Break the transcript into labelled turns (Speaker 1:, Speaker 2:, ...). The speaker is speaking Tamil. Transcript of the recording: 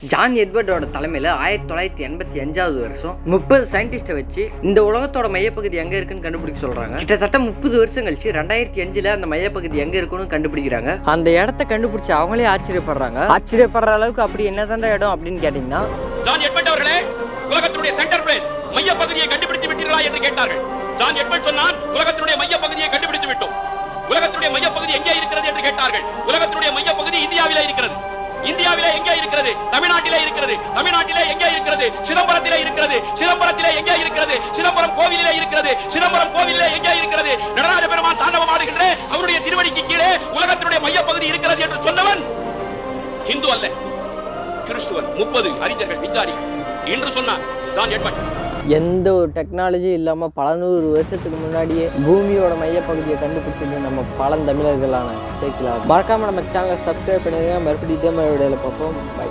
Speaker 1: ஜான் எட்வர்டோட தலைமையில் 1985 வருஷம் 30 சயின்டிஸ்ட்டை வச்சு இந்த உலகத்தோட மையப்பகுதி எங்கே இருக்குன்னு கண்டுபிடிக்க சொல்கிறாங்க. கிட்டத்தட்ட 30 வருஷம் கழிச்சு 2005 அந்த மையப்பகுதி எங்கே இருக்குன்னு கண்டுபிடிக்கிறாங்க. அந்த இடத்த கண்டுபிடிச்சு அவங்களே ஆச்சரியப்படுறாங்க. ஆச்சரியப்படுற அளவுக்கு அப்படி என்னதான்டா இடம் அப்படின்னு கேட்டிங்கன்னா,
Speaker 2: ஜான் எட்வர்ட் அவர்களே, உலகத்தினுடைய சென்டர் பிளேஸ் மையப்பகுதியை கண்டுபிடித்து விட்டீர்களா என்று கேட்டார்கள். ஜான் எட்வர்ட் சொன்னான், உலகத்தினுடைய மையப்பகுதியை கண்டுபிடித்து விட்டோம். உலகத்தினுடைய மையப்பகுதி எங்கே இருக்கிறது என்று கேட்டார்கள். உலகத்தினுடைய மையப்பகுதி இந்தியாவிலே இருக்கிறது. இந்தியாவிலே எங்கே இருக்கிறது? தமிழ்நாட்டிலே இருக்கிறது. தமிழ்நாட்டிலே எங்கே இருக்கிறது? சிதம்பரத்திலே இருக்கிறது. சிதம்பரத்திலே எங்கே இருக்கிறது? சிதம்பரம் கோவிலிலே இருக்கிறது. சிதம்பரம் கோவிலிலே எங்கே இருக்கிறது? நடராஜ பெருமான் தாண்டவம் ஆடுகின்ற அவருடைய திருவடிக்கு கீழே உலகத்தினுடைய மையப்பகுதி இருக்கிறது என்று சொன்னவன் இந்து அல்ல, கிறிஸ்துவன். 30 அறிஞர்கள் விஞ்ஞானி என்று சொன்னார் ஜான் எட்வர்ட்.
Speaker 1: எந்த ஒரு டெக்னாலஜி இல்லாமல் பல 100 வருஷத்துக்கு முன்னாடியே பூமியோட மையப்பகுதியை கண்டுபிடிச்சது நம்ம பழந்தமிழர்களான சேக்கிலார். மறக்காமல் நம்ம சேனலை சப்ஸ்கிரைப் பண்ணிடுங்க. மறுபடியும் இதே மாதிரி வீடியோவில் பார்ப்போம். பை.